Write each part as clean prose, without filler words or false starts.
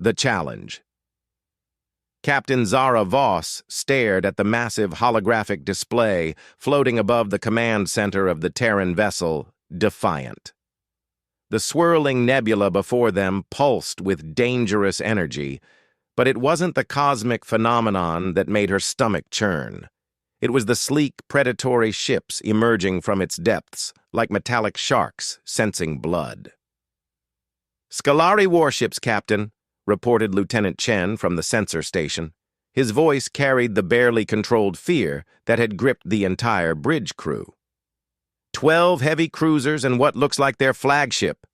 The Challenge. Captain Zara Voss stared at the massive holographic display floating above the command center of the Terran vessel, Defiant. The swirling nebula before them pulsed with dangerous energy, but it wasn't the cosmic phenomenon that made her stomach churn. It was the sleek, predatory ships emerging from its depths, like metallic sharks sensing blood. "Scolari warships, Captain," reported Lieutenant Chen from the sensor station. His voice carried the barely controlled fear that had gripped the entire bridge crew. 12 heavy cruisers and what looks like their flagship,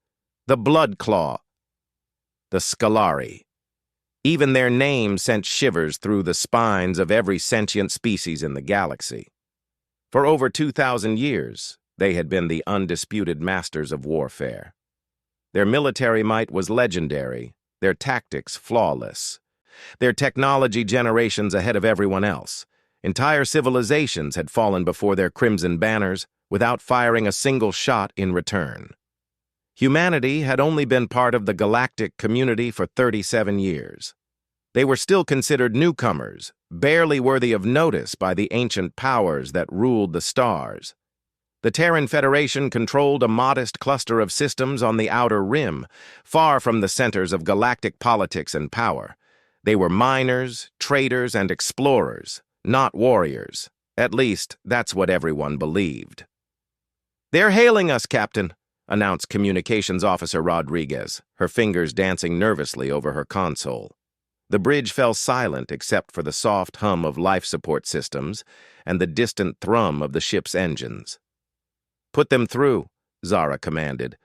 the Blood Claw. The Scolari. Even their name sent shivers through the spines of every sentient species in the galaxy. For over 2,000 years, they had been the undisputed masters of warfare. Their military might was legendary, their tactics flawless. Their technology generations ahead of everyone else. Entire civilizations had fallen before their crimson banners without firing a single shot in return. Humanity had only been part of the galactic community for 37 years. They were still considered newcomers, barely worthy of notice by the ancient powers that ruled the stars. The Terran Federation controlled a modest cluster of systems on the outer rim, far from the centers of galactic politics and power. They were miners, traders, and explorers, not warriors. At least, that's what everyone believed. "They're hailing us, Captain," announced Communications Officer Rodriguez, her fingers dancing nervously over her console. The bridge fell silent except for the soft hum of life support systems and the distant thrum of the ship's engines. "Put them through," Zara commanded,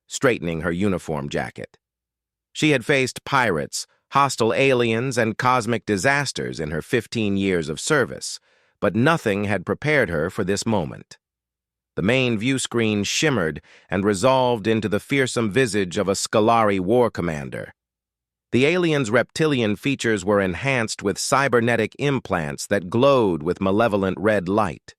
straightening her uniform jacket. She had faced pirates, hostile aliens, and cosmic disasters in her 15 years of service, but nothing had prepared her for this moment. The main view screen shimmered and resolved into the fearsome visage of a Scolari war commander. The alien's reptilian features were enhanced with cybernetic implants that glowed with malevolent red light.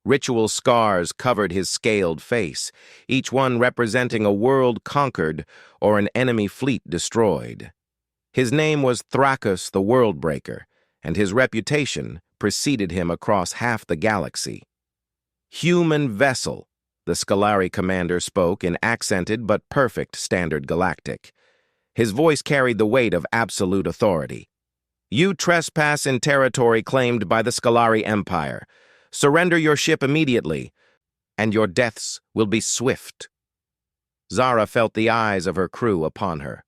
Ritual scars covered his scaled face, each one representing a world conquered or an enemy fleet destroyed. His name was Thrakus the Worldbreaker, and his reputation preceded him across half the galaxy. "Human vessel," the Scolari commander spoke in accented but perfect Standard Galactic. His voice carried the weight of absolute authority. "You trespass in territory claimed by the Scolari Empire. Surrender your ship immediately, and your deaths will be swift." Zara felt the eyes of her crew upon her.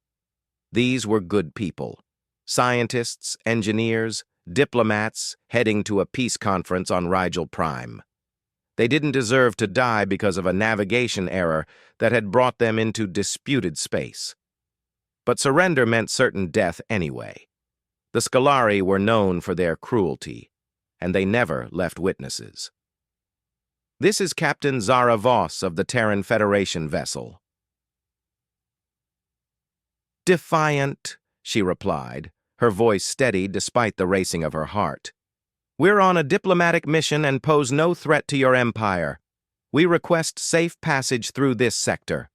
These were good people. Scientists, engineers, diplomats heading to a peace conference on Rigel Prime. They didn't deserve to die because of a navigation error that had brought them into disputed space. But surrender meant certain death anyway. The Scolari were known for their cruelty, and they never left witnesses. "This is Captain Zara Voss of the Terran Federation vessel." "Defiant," she replied, her voice steady despite the racing of her heart. "We're on a diplomatic mission and pose no threat to your empire. We request safe passage through this sector."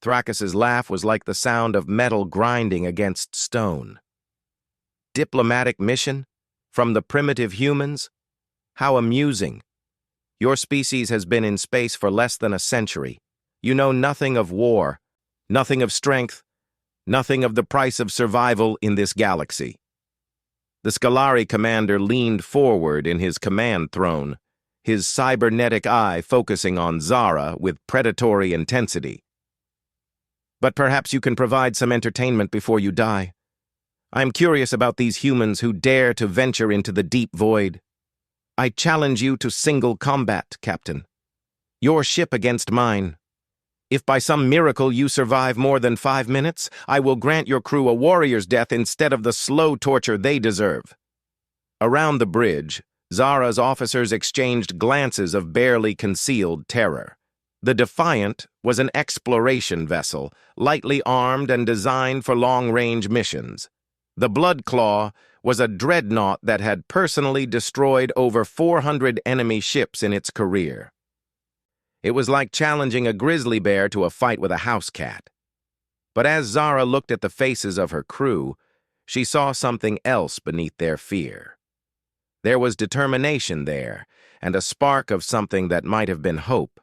Thrakus's laugh was like the sound of metal grinding against stone. "Diplomatic mission? From the primitive humans? How amusing. Your species has been in space for less than a century. You know nothing of war, nothing of strength, nothing of the price of survival in this galaxy." The Scolari commander leaned forward in his command throne, his cybernetic eye focusing on Zara with predatory intensity. "But perhaps you can provide some entertainment before you die. I'm curious about these humans who dare to venture into the deep void. I challenge you to single combat, Captain. Your ship against mine. If by some miracle you survive more than 5 minutes, I will grant your crew a warrior's death instead of the slow torture they deserve." Around the bridge, Zara's officers exchanged glances of barely concealed terror. The Defiant was an exploration vessel, lightly armed and designed for long-range missions. The Blood Claw was a dreadnought that had personally destroyed over 400 enemy ships in its career. It was like challenging a grizzly bear to a fight with a house cat. But as Zara looked at the faces of her crew, she saw something else beneath their fear. There was determination there, and a spark of something that might have been hope.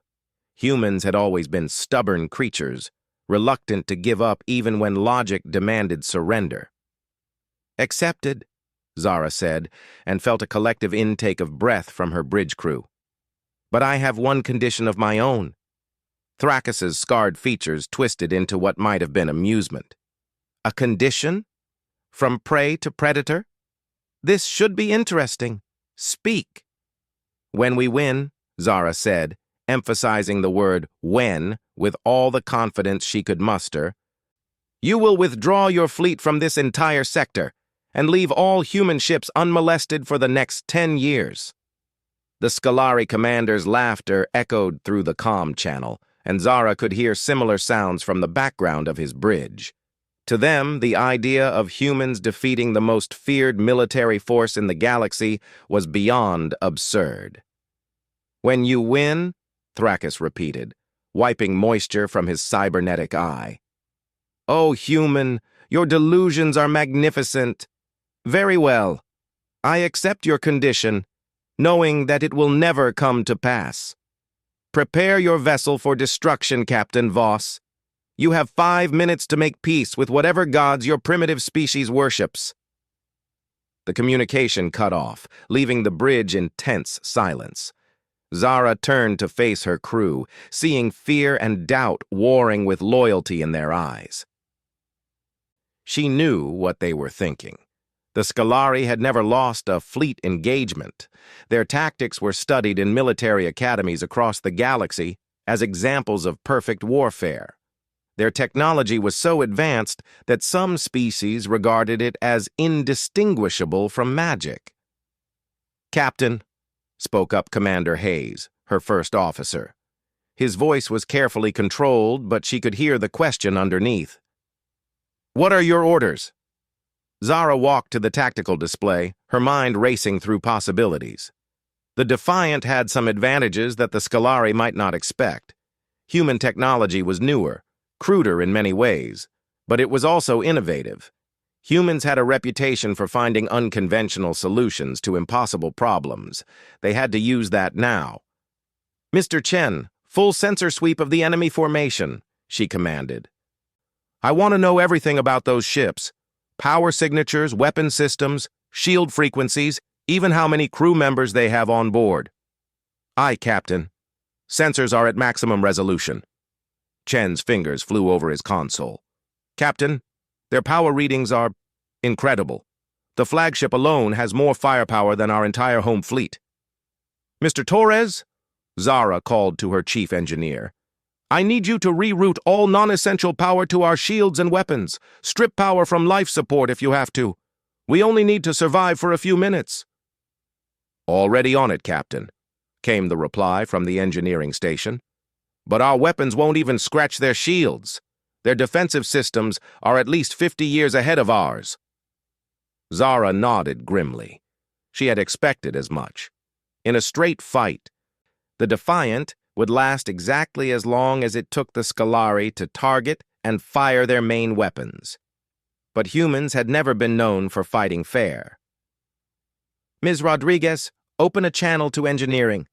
Humans had always been stubborn creatures, reluctant to give up even when logic demanded surrender. "Accepted," Zara said, and felt a collective intake of breath from her bridge crew. "But I have one condition of my own." Thrakis's scarred features twisted into what might have been amusement. "A condition? From prey to predator? This should be interesting. Speak." "When we win," Zara said, emphasizing the word when with all the confidence she could muster, "you will withdraw your fleet from this entire sector and leave all human ships unmolested for the next 10 years. The Scolari commander's laughter echoed through the comm channel, and Zara could hear similar sounds from the background of his bridge. To them, the idea of humans defeating the most feared military force in the galaxy was beyond absurd. "When you win," Thrakis repeated, wiping moisture from his cybernetic eye. "Oh, human, your delusions are magnificent. Very well. I accept your condition, knowing that it will never come to pass. Prepare your vessel for destruction, Captain Voss. You have 5 minutes to make peace with whatever gods your primitive species worships." The communication cut off, leaving the bridge in tense silence. Zara turned to face her crew, seeing fear and doubt warring with loyalty in their eyes. She knew what they were thinking. The Scolari had never lost a fleet engagement. Their tactics were studied in military academies across the galaxy as examples of perfect warfare. Their technology was so advanced that some species regarded it as indistinguishable from magic. "Captain," spoke up Commander Hayes, her first officer. His voice was carefully controlled, but she could hear the question underneath. "What are your orders?" Zara walked to the tactical display, her mind racing through possibilities. The Defiant had some advantages that the Scolari might not expect. Human technology was newer, cruder in many ways, but it was also innovative. Humans had a reputation for finding unconventional solutions to impossible problems. They had to use that now. "Mr. Chen, full sensor sweep of the enemy formation," she commanded. "I want to know everything about those ships. Power signatures, weapon systems, shield frequencies, even how many crew members they have on board." "Aye, Captain. Sensors are at maximum resolution." Chen's fingers flew over his console. "Captain, their power readings are incredible. The flagship alone has more firepower than our entire home fleet." "Mr. Torres," Zara called to her chief engineer, "I need you to reroute all non-essential power to our shields and weapons. Strip power from life support if you have to. We only need to survive for a few minutes." "Already on it, Captain," came the reply from the engineering station. "But our weapons won't even scratch their shields. Their defensive systems are at least 50 years ahead of ours." Zara nodded grimly. She had expected as much. In a straight fight, the Defiant would last exactly as long as it took the Scolari to target and fire their main weapons. But humans had never been known for fighting fair. "Ms. Rodriguez, open a channel to engineering.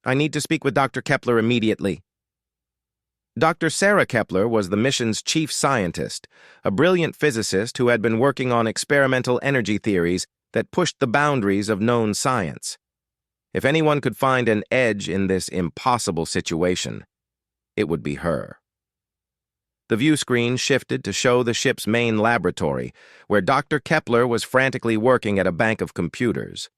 I need to speak with Dr. Kepler immediately." Dr. Sarah Kepler was the mission's chief scientist, a brilliant physicist who had been working on experimental energy theories that pushed the boundaries of known science. If anyone could find an edge in this impossible situation, it would be her. The view screen shifted to show the ship's main laboratory, where Dr. Kepler was frantically working at a bank of computers.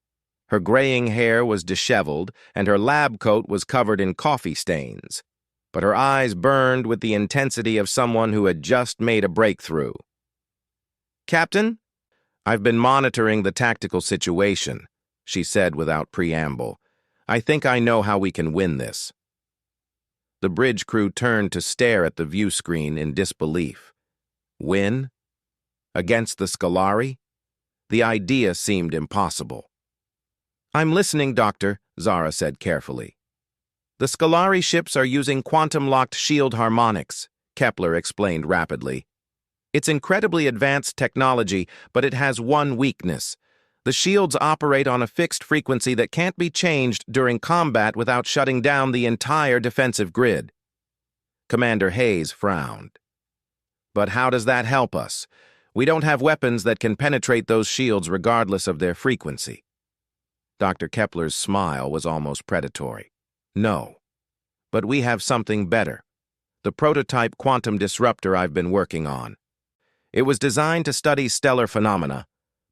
Her graying hair was disheveled, and her lab coat was covered in coffee stains. But her eyes burned with the intensity of someone who had just made a breakthrough. "Captain, I've been monitoring the tactical situation," she said without preamble. "I think I know how we can win this." The bridge crew turned to stare at the view screen in disbelief. Win? Against the Scolari? The idea seemed impossible. "I'm listening, Doctor," Zara said carefully. "The Scolari ships are using quantum-locked shield harmonics," Kepler explained rapidly. It's incredibly advanced technology, but it has one weakness. The shields operate on a fixed frequency that can't be changed during combat without shutting down the entire defensive grid. Commander Hayes frowned. But how does that help us? We don't have weapons that can penetrate those shields regardless of their frequency. Dr. Kepler's smile was almost predatory. No. But we have something better. The prototype quantum disruptor I've been working on. It was designed to study stellar phenomena,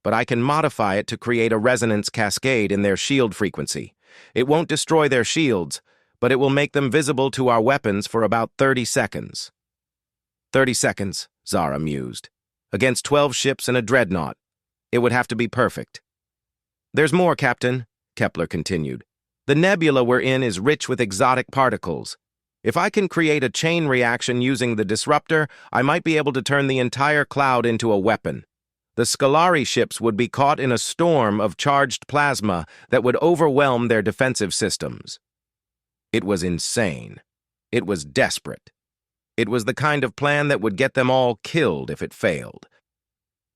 but I can modify it to create a resonance cascade in their shield frequency. It won't destroy their shields, but it will make them visible to our weapons for about 30 seconds. 30 seconds, Zara mused. Against 12 ships and a dreadnought. It would have to be perfect. There's more, Captain, Kepler continued. The nebula we're in is rich with exotic particles. If I can create a chain reaction using the disruptor, I might be able to turn the entire cloud into a weapon. The Scolari ships would be caught in a storm of charged plasma that would overwhelm their defensive systems. It was insane. It was desperate. It was the kind of plan that would get them all killed if it failed.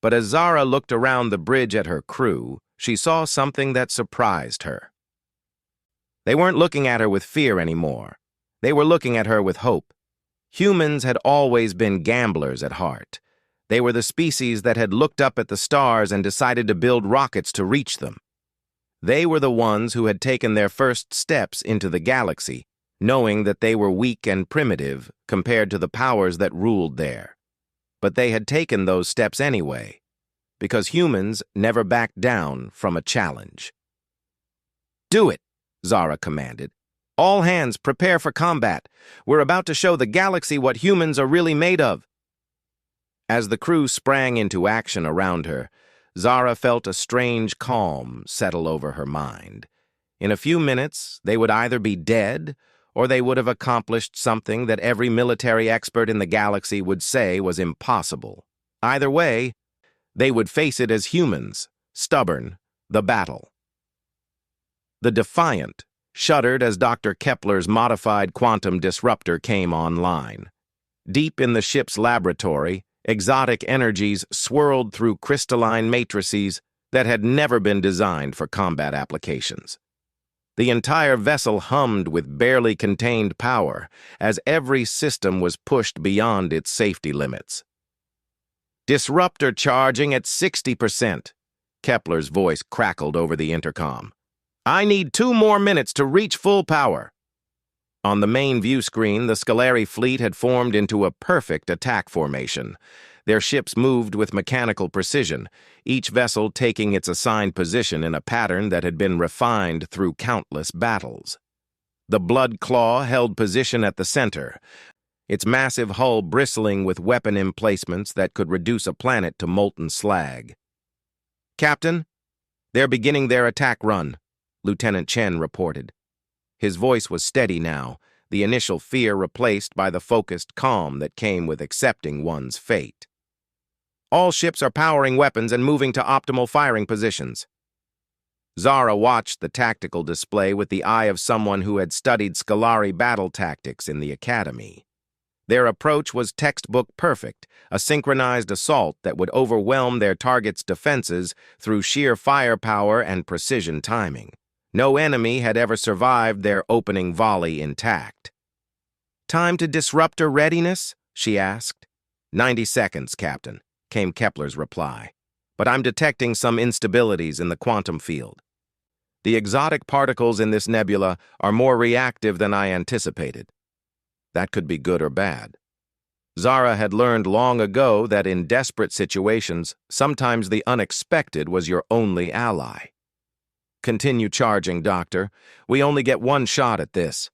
But as Zara looked around the bridge at her crew, she saw something that surprised her. They weren't looking at her with fear anymore. They were looking at her with hope. Humans had always been gamblers at heart. They were the species that had looked up at the stars and decided to build rockets to reach them. They were the ones who had taken their first steps into the galaxy, knowing that they were weak and primitive compared to the powers that ruled there. But they had taken those steps anyway, because humans never backed down from a challenge. "Do it," Zara commanded. "All hands, prepare for combat. We're about to show the galaxy what humans are really made of." As the crew sprang into action around her, Zara felt a strange calm settle over her mind. In a few minutes, they would either be dead, or they would have accomplished something that every military expert in the galaxy would say was impossible. Either way, they would face it as humans, stubborn, the battle. The Defiant shuddered as Dr. Kepler's modified quantum disruptor came online. Deep in the ship's laboratory, exotic energies swirled through crystalline matrices that had never been designed for combat applications. The entire vessel hummed with barely contained power as every system was pushed beyond its safety limits. "Disruptor charging at 60%, Kepler's voice crackled over the intercom. "I need 2 more minutes to reach full power." On the main view screen, the Scolari fleet had formed into a perfect attack formation. Their ships moved with mechanical precision, each vessel taking its assigned position in a pattern that had been refined through countless battles. The Blood Claw held position at the center, its massive hull bristling with weapon emplacements that could reduce a planet to molten slag. "Captain, they're beginning their attack run," Lieutenant Chen reported. His voice was steady now, the initial fear replaced by the focused calm that came with accepting one's fate. "All ships are powering weapons and moving to optimal firing positions." Zara watched the tactical display with the eye of someone who had studied Scolari battle tactics in the academy. Their approach was textbook perfect, a synchronized assault that would overwhelm their target's defenses through sheer firepower and precision timing. No enemy had ever survived their opening volley intact. "Time to disruptor readiness?" she asked. 90 seconds, Captain," came Kepler's reply. "But I'm detecting some instabilities in the quantum field. The exotic particles in this nebula are more reactive than I anticipated." That could be good or bad. Zara had learned long ago that in desperate situations, sometimes the unexpected was your only ally. "Continue charging, Doctor. We only get one shot at this."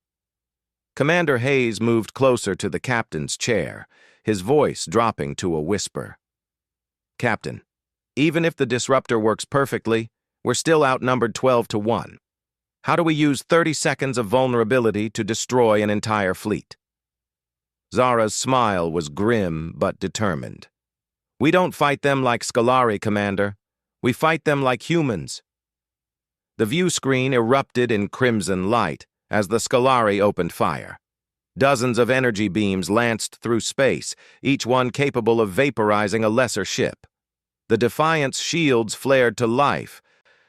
Commander Hayes moved closer to the captain's chair, his voice dropping to a whisper. "Captain, even if the disruptor works perfectly, we're still outnumbered 12-1. How do we use 30 seconds of vulnerability to destroy an entire fleet?" Zara's smile was grim but determined. "We don't fight them like Scolari, Commander. We fight them like humans." The view screen erupted in crimson light as the Scolari opened fire. Dozens of energy beams lanced through space, each one capable of vaporizing a lesser ship. The Defiant's shields flared to life,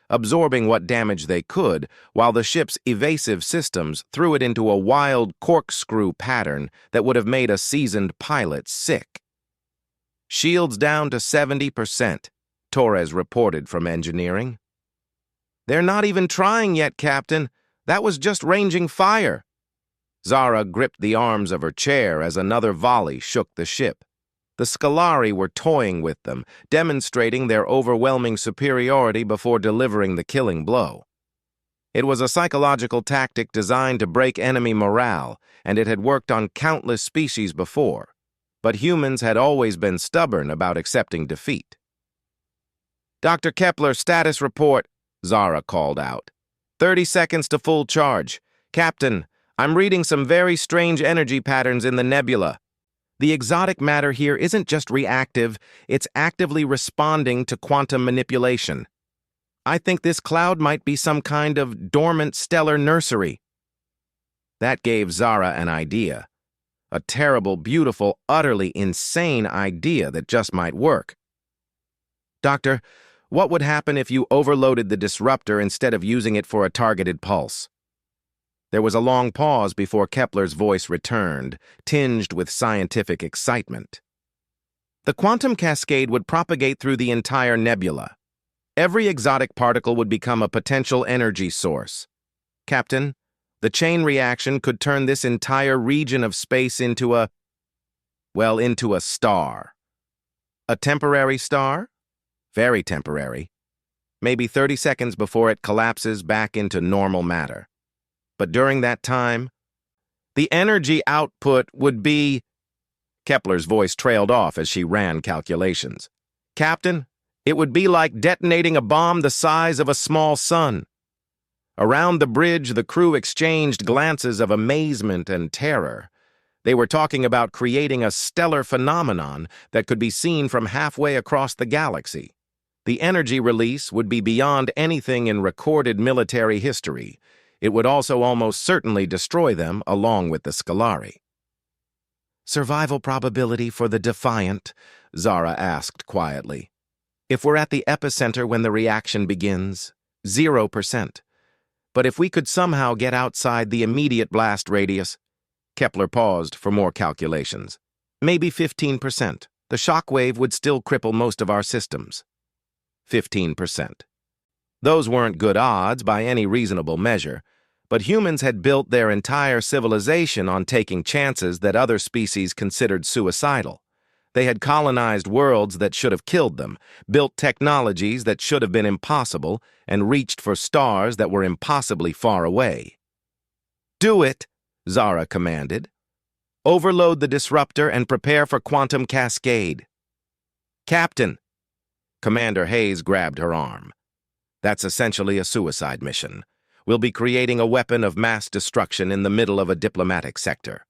absorbing what damage they could, while the ship's evasive systems threw it into a wild corkscrew pattern that would have made a seasoned pilot sick. "Shields down to 70%, Torres reported from engineering. "They're not even trying yet, Captain. That was just ranging fire." Zara gripped the arms of her chair as another volley shook the ship. The Scolari were toying with them, demonstrating their overwhelming superiority before delivering the killing blow. It was a psychological tactic designed to break enemy morale, and it had worked on countless species before. But humans had always been stubborn about accepting defeat. "Dr. Kepler, status report," Zara called out. 30 seconds to full charge. "Captain, I'm reading some very strange energy patterns in the nebula. The exotic matter here isn't just reactive, it's actively responding to quantum manipulation. I think this cloud might be some kind of dormant stellar nursery." That gave Zara an idea. A terrible, beautiful, utterly insane idea that just might work. "Doctor, what would happen if you overloaded the disruptor instead of using it for a targeted pulse?" There was a long pause before Kepler's voice returned, tinged with scientific excitement. "The quantum cascade would propagate through the entire nebula. Every exotic particle would become a potential energy source. Captain, the chain reaction could turn this entire region of space into a star. A temporary star? Very temporary. Maybe 30 seconds before it collapses back into normal matter. But during that time, the energy output would be..." Kepler's voice trailed off as she ran calculations. "Captain, it would be like detonating a bomb the size of a small sun." Around the bridge, the crew exchanged glances of amazement and terror. They were talking about creating a stellar phenomenon that could be seen from halfway across the galaxy. The energy release would be beyond anything in recorded military history. It would also almost certainly destroy them along with the Scolari. "Survival probability for the Defiant?" Zara asked quietly. "If we're at the epicenter when the reaction begins, 0%. But if we could somehow get outside the immediate blast radius..." Kepler paused for more calculations. "Maybe 15%. The shock wave would still cripple most of our systems." 15%. Those weren't good odds by any reasonable measure, but humans had built their entire civilization on taking chances that other species considered suicidal. They had colonized worlds that should have killed them, built technologies that should have been impossible, and reached for stars that were impossibly far away. "Do it," Zara commanded. "Overload the disruptor and prepare for quantum cascade." "Captain!" Commander Hayes grabbed her arm. "That's essentially a suicide mission. We'll be creating a weapon of mass destruction in the middle of a diplomatic sector."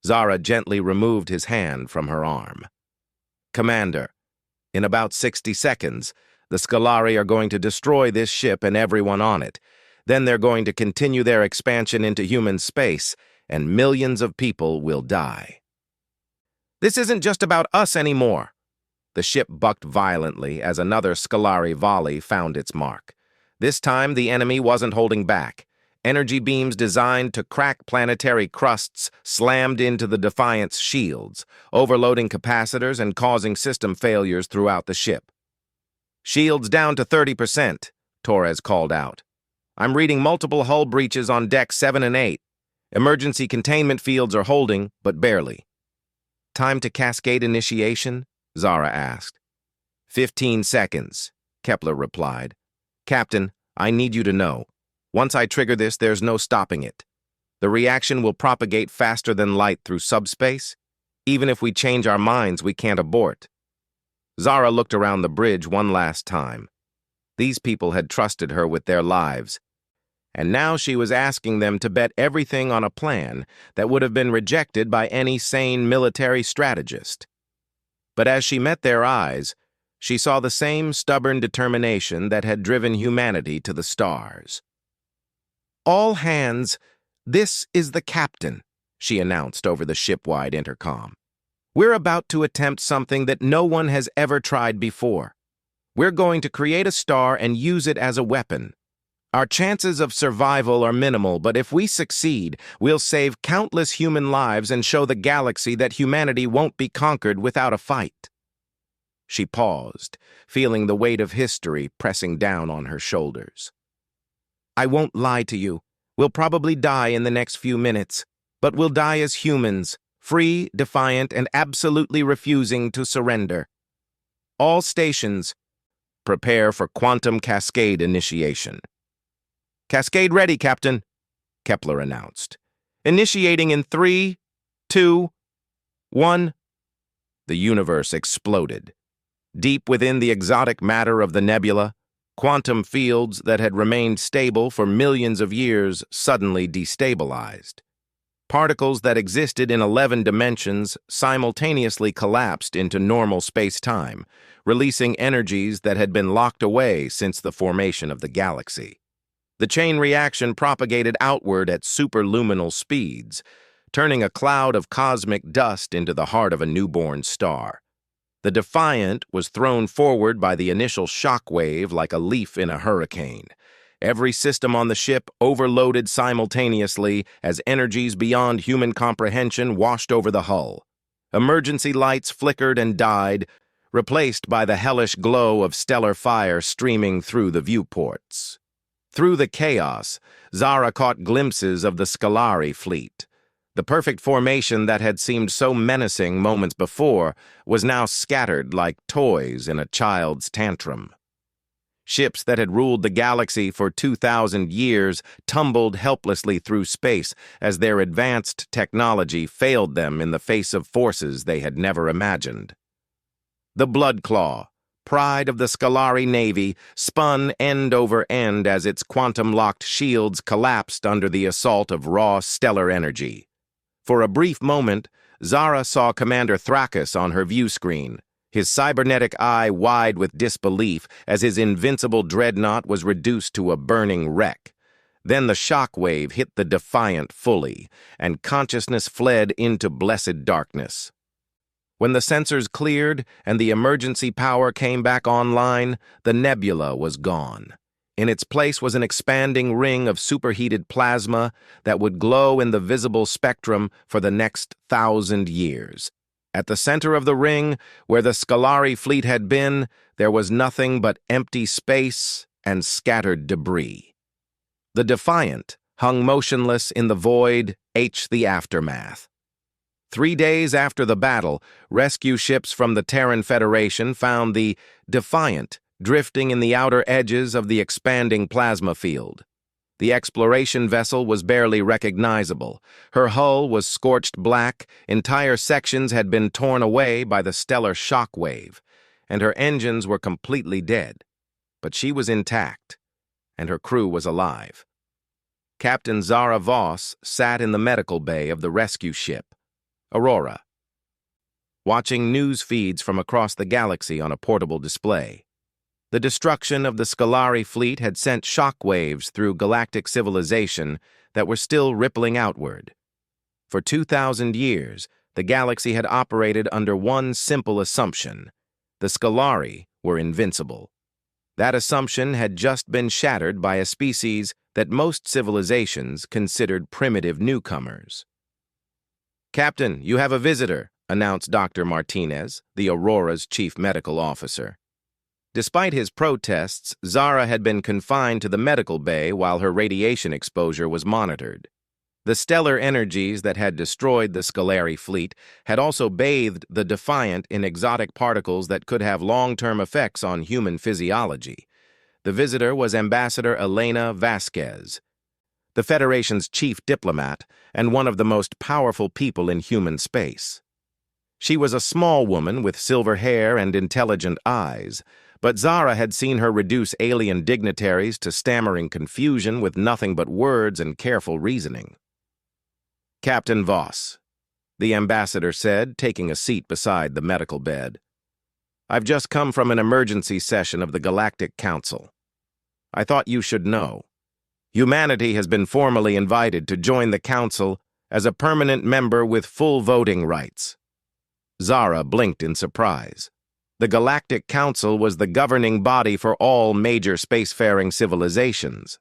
Zara gently removed his hand from her arm. "Commander, in about 60 seconds, the Scolari are going to destroy this ship and everyone on it. Then they're going to continue their expansion into human space, and millions of people will die." "This isn't just about us anymore." The ship bucked violently as another Scolari volley found its mark. This time, the enemy wasn't holding back. Energy beams designed to crack planetary crusts slammed into the Defiant's shields, overloading capacitors and causing system failures throughout the ship. "Shields down to 30%, Torres called out. "I'm reading multiple hull breaches on decks 7 and 8. Emergency containment fields are holding, but barely." "Time to cascade initiation?" Zara asked. 15 seconds, Kepler replied. "Captain, I need you to know. Once I trigger this, there's no stopping it. The reaction will propagate faster than light through subspace. Even if we change our minds, we can't abort." Zara looked around the bridge one last time. These people had trusted her with their lives, and now she was asking them to bet everything on a plan that would have been rejected by any sane military strategist. But as she met their eyes, she saw the same stubborn determination that had driven humanity to the stars. "All hands, this is the captain," she announced over the ship-wide intercom. "We're about to attempt something that no one has ever tried before. We're going to create a star and use it as a weapon. Our chances of survival are minimal, but if we succeed, we'll save countless human lives and show the galaxy that humanity won't be conquered without a fight." She paused, feeling the weight of history pressing down on her shoulders. "I won't lie to you. We'll probably die in the next few minutes, but we'll die as humans, free, defiant, and absolutely refusing to surrender. All stations, prepare for quantum cascade initiation." "Cascade ready, Captain," Kepler announced. "Initiating in 3, 2, 1. The universe exploded. Deep within the exotic matter of the nebula, quantum fields that had remained stable for millions of years suddenly destabilized. Particles that existed in 11 dimensions simultaneously collapsed into normal space-time, releasing energies that had been locked away since the formation of the galaxy. The chain reaction propagated outward at superluminal speeds, turning a cloud of cosmic dust into the heart of a newborn star. The Defiant was thrown forward by the initial shock wave like a leaf in a hurricane. Every system on the ship overloaded simultaneously as energies beyond human comprehension washed over the hull. Emergency lights flickered and died, replaced by the hellish glow of stellar fire streaming through the viewports. Through the chaos, Zara caught glimpses of the Scolari fleet. The perfect formation that had seemed so menacing moments before was now scattered like toys in a child's tantrum. Ships that had ruled the galaxy for 2,000 years tumbled helplessly through space as their advanced technology failed them in the face of forces they had never imagined. The Bloodclaw, pride of the Scolari Navy, spun end over end as its quantum-locked shields collapsed under the assault of raw stellar energy. For a brief moment, Zara saw Commander Thrakus on her view screen, his cybernetic eye wide with disbelief as his invincible dreadnought was reduced to a burning wreck. Then the shock wave hit the Defiant fully, and consciousness fled into blessed darkness. When the sensors cleared and the emergency power came back online, the nebula was gone. In its place was an expanding ring of superheated plasma that would glow in the visible spectrum for the next 1,000 years. At the center of the ring, where the Scolari fleet had been, there was nothing but empty space and scattered debris. The Defiant hung motionless in the void, the aftermath. 3 days after the battle, rescue ships from the Terran Federation found the Defiant drifting in the outer edges of the expanding plasma field. The exploration vessel was barely recognizable. Her hull was scorched black, entire sections had been torn away by the stellar shock wave, and her engines were completely dead. But she was intact, and her crew was alive. Captain Zara Voss sat in the medical bay of the rescue ship, Aurora, watching news feeds from across the galaxy on a portable display. The destruction of the Scolari fleet had sent shock waves through galactic civilization that were still rippling outward. For 2,000 years, the galaxy had operated under one simple assumption: the Scolari were invincible. That assumption had just been shattered by a species that most civilizations considered primitive newcomers. "Captain, you have a visitor," announced Dr. Martinez, the Aurora's chief medical officer. Despite his protests, Zara had been confined to the medical bay while her radiation exposure was monitored. The stellar energies that had destroyed the Scolari fleet had also bathed the Defiant in exotic particles that could have long-term effects on human physiology. The visitor was Ambassador Elena Vasquez, the Federation's chief diplomat and one of the most powerful people in human space. She was a small woman with silver hair and intelligent eyes, but Zara had seen her reduce alien dignitaries to stammering confusion with nothing but words and careful reasoning. "Captain Voss," the ambassador said, taking a seat beside the medical bed. "I've just come from an emergency session of the Galactic Council. I thought you should know. Humanity has been formally invited to join the Council as a permanent member with full voting rights. Zara blinked in surprise. The Galactic Council was the governing body for all major spacefaring civilizations.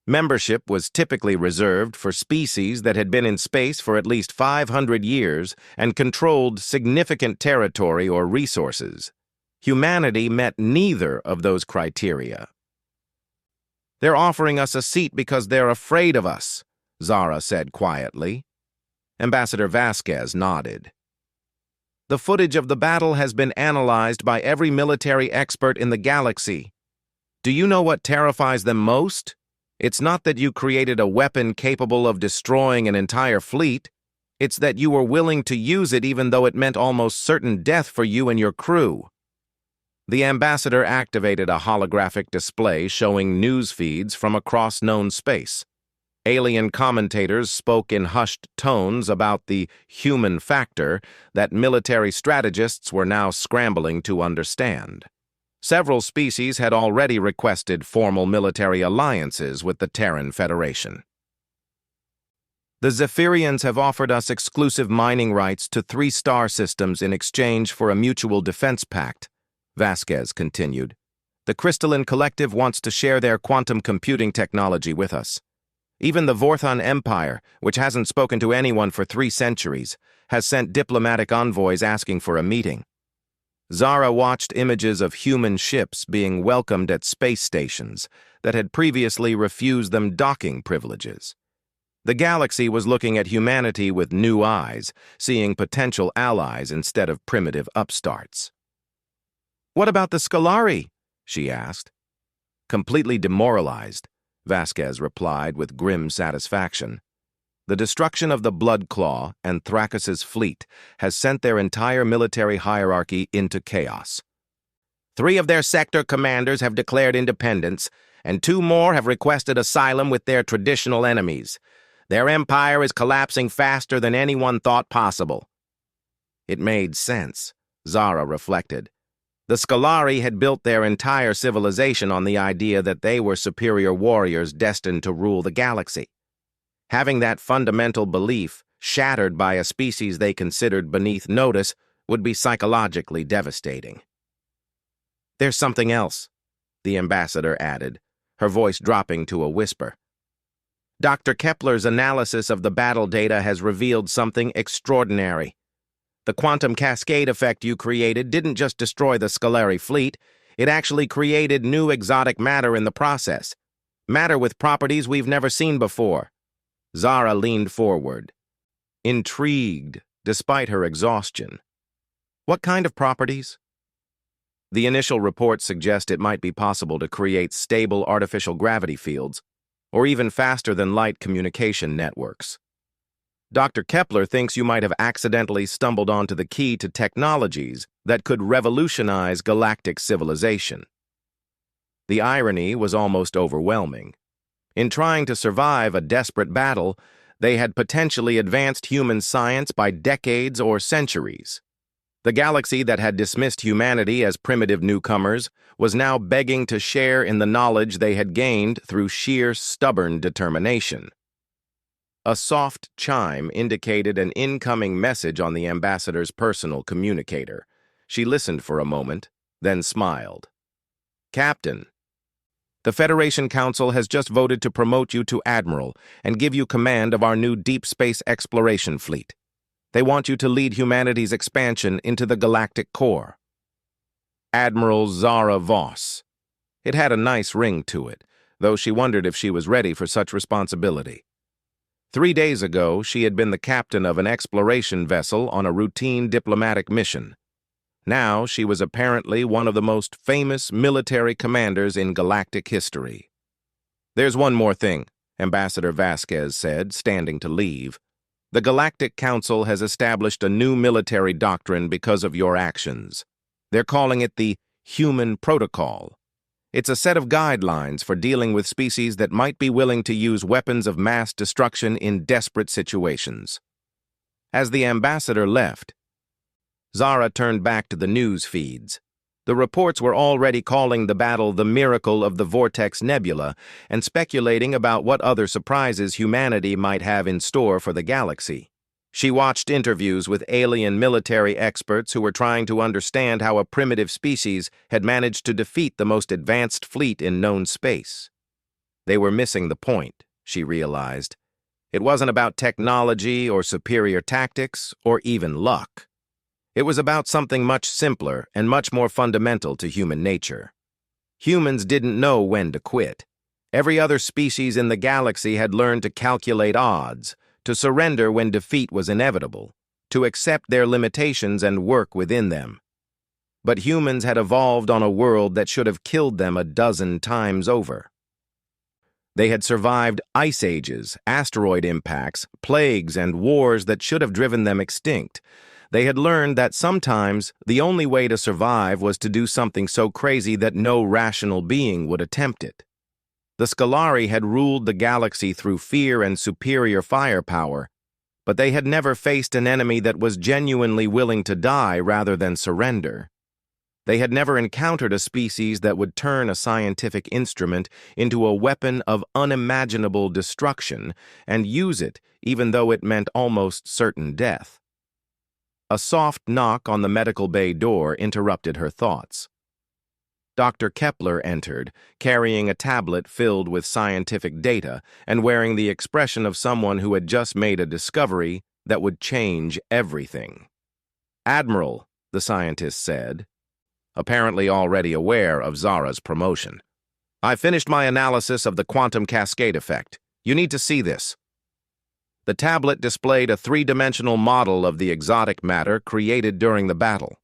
Membership was typically reserved for species that had been in space for at least 500 years and controlled significant territory or resources. Humanity met neither of those criteria. "They're offering us a seat because they're afraid of us," Zara said quietly. Ambassador Vasquez nodded. "The footage of the battle has been analyzed by every military expert in the galaxy. Do you know what terrifies them most? It's not that you created a weapon capable of destroying an entire fleet. It's that you were willing to use it even though it meant almost certain death for you and your crew." The ambassador activated a holographic display showing news feeds from across known space. Alien commentators spoke in hushed tones about the human factor that military strategists were now scrambling to understand. Several species had already requested formal military alliances with the Terran Federation. "The Zephyrians have offered us exclusive mining rights to 3 star systems in exchange for a mutual defense pact," Vasquez continued. "The Crystalline Collective wants to share their quantum computing technology with us. Even the Vorthon Empire, which hasn't spoken to anyone for 3 centuries, has sent diplomatic envoys asking for a meeting." Zara watched images of human ships being welcomed at space stations that had previously refused them docking privileges. The galaxy was looking at humanity with new eyes, seeing potential allies instead of primitive upstarts. "What about the Scolari?" she asked. "Completely demoralized," Vasquez replied with grim satisfaction. "The destruction of the Blood Claw and Thrakos's fleet has sent their entire military hierarchy into chaos. 3 of their sector commanders have declared independence, and 2 more have requested asylum with their traditional enemies. Their empire is collapsing faster than anyone thought possible." It made sense, Zara reflected. The Scolari had built their entire civilization on the idea that they were superior warriors destined to rule the galaxy. Having that fundamental belief shattered by a species they considered beneath notice would be psychologically devastating. "There's something else," the ambassador added, her voice dropping to a whisper. "Dr. Kepler's analysis of the battle data has revealed something extraordinary. The quantum cascade effect you created didn't just destroy the Scolari fleet, it actually created new exotic matter in the process. Matter with properties we've never seen before." Zara leaned forward, intrigued despite her exhaustion. "What kind of properties?" "The initial reports suggest it might be possible to create stable artificial gravity fields, or even faster-than-light communication networks. Dr. Kepler thinks you might have accidentally stumbled onto the key to technologies that could revolutionize galactic civilization." The irony was almost overwhelming. In trying to survive a desperate battle, they had potentially advanced human science by decades or centuries. The galaxy that had dismissed humanity as primitive newcomers was now begging to share in the knowledge they had gained through sheer stubborn determination. A soft chime indicated an incoming message on the ambassador's personal communicator. She listened for a moment, then smiled. "Captain, the Federation Council has just voted to promote you to Admiral and give you command of our new deep space exploration fleet. They want you to lead humanity's expansion into the galactic core." Admiral Zara Voss. It had a nice ring to it, though she wondered if she was ready for such responsibility. 3 days ago, she had been the captain of an exploration vessel on a routine diplomatic mission. Now she was apparently one of the most famous military commanders in galactic history. "There's one more thing," Ambassador Vasquez said, standing to leave. "The Galactic Council has established a new military doctrine because of your actions. They're calling it the Human Protocol. It's a set of guidelines for dealing with species that might be willing to use weapons of mass destruction in desperate situations." As the ambassador left, Zara turned back to the news feeds. The reports were already calling the battle the miracle of the Vortex Nebula and speculating about what other surprises humanity might have in store for the galaxy. She watched interviews with alien military experts who were trying to understand how a primitive species had managed to defeat the most advanced fleet in known space. They were missing the point, she realized. It wasn't about technology or superior tactics or even luck. It was about something much simpler and much more fundamental to human nature. Humans didn't know when to quit. Every other species in the galaxy had learned to calculate odds, to surrender when defeat was inevitable, to accept their limitations and work within them. But humans had evolved on a world that should have killed them a dozen times over. They had survived ice ages, asteroid impacts, plagues, and wars that should have driven them extinct. They had learned that sometimes the only way to survive was to do something so crazy that no rational being would attempt it. The Scolari had ruled the galaxy through fear and superior firepower, but they had never faced an enemy that was genuinely willing to die rather than surrender. They had never encountered a species that would turn a scientific instrument into a weapon of unimaginable destruction and use it even though it meant almost certain death. A soft knock on the medical bay door interrupted her thoughts. Dr. Kepler entered, carrying a tablet filled with scientific data and wearing the expression of someone who had just made a discovery that would change everything. "Admiral," the scientist said, apparently already aware of Zara's promotion. "I finished my analysis of the quantum cascade effect. You need to see this." The tablet displayed a three-dimensional model of the exotic matter created during the battle.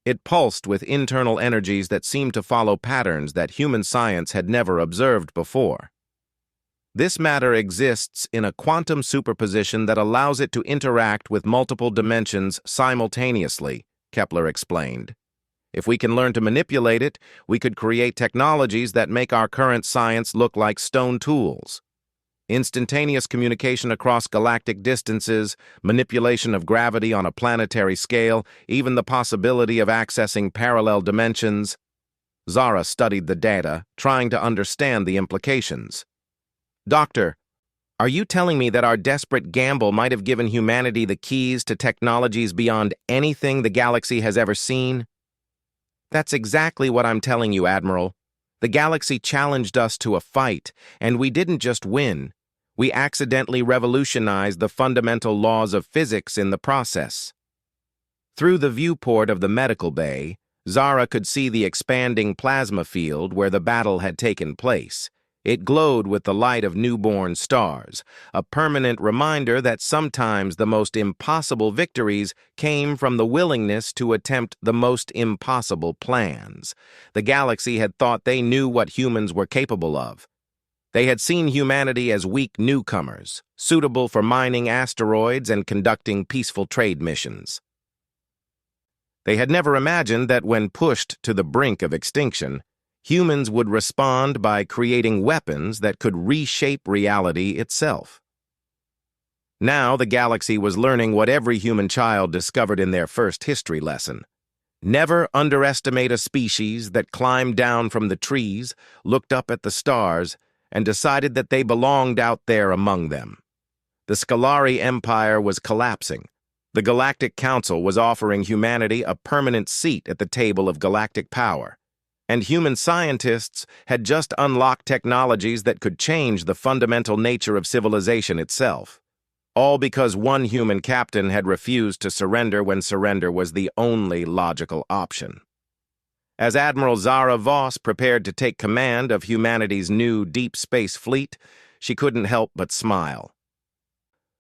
It pulsed with internal energies that seemed to follow patterns that human science had never observed before. This matter exists in a quantum superposition that allows it to interact with multiple dimensions simultaneously, Kepler explained. If we can learn to manipulate it, we could create technologies that make our current science look like stone tools. Instantaneous communication across galactic distances, manipulation of gravity on a planetary scale, even the possibility of accessing parallel dimensions. Zara studied the data, trying to understand the implications. "Doctor, are you telling me that our desperate gamble might have given humanity the keys to technologies beyond anything the galaxy has ever seen?" "That's exactly what I'm telling you, Admiral. The galaxy challenged us to a fight, and we didn't just win. We accidentally revolutionized the fundamental laws of physics in the process." Through the viewport of the medical bay, Zara could see the expanding plasma field where the battle had taken place. It glowed with the light of newborn stars, a permanent reminder that sometimes the most impossible victories came from the willingness to attempt the most impossible plans. The galaxy had thought they knew what humans were capable of. They had seen humanity as weak newcomers, suitable for mining asteroids and conducting peaceful trade missions. They had never imagined that when pushed to the brink of extinction, humans would respond by creating weapons that could reshape reality itself. Now the galaxy was learning what every human child discovered in their first history lesson. Never underestimate a species that climbed down from the trees, looked up at the stars, and decided that they belonged out there among them. The Scolari Empire was collapsing. The Galactic Council was offering humanity a permanent seat at the table of galactic power. And human scientists had just unlocked technologies that could change the fundamental nature of civilization itself. All because one human captain had refused to surrender when surrender was the only logical option. As Admiral Zara Voss prepared to take command of humanity's new deep space fleet, she couldn't help but smile.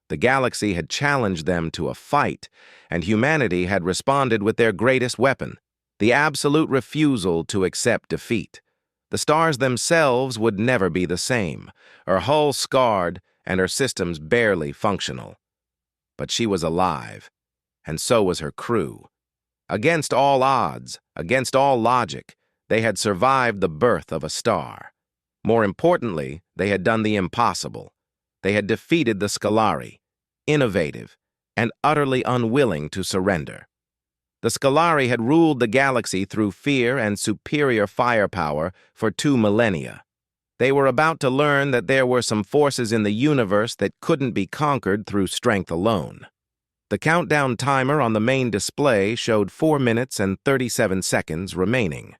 The galaxy had challenged them to a fight, and humanity had responded with their greatest weapon, the absolute refusal to accept defeat. The stars themselves would never be the same, her hull scarred and her systems barely functional. But she was alive, and so was her crew. Against all odds, against all logic, they had survived the birth of a star. More importantly, they had done the impossible. They had defeated the Scolari, innovative and utterly unwilling to surrender. The Scolari had ruled the galaxy through fear and superior firepower for 2 millennia. They were about to learn that there were some forces in the universe that couldn't be conquered through strength alone. The countdown timer on the main display showed 4 minutes and 37 seconds remaining.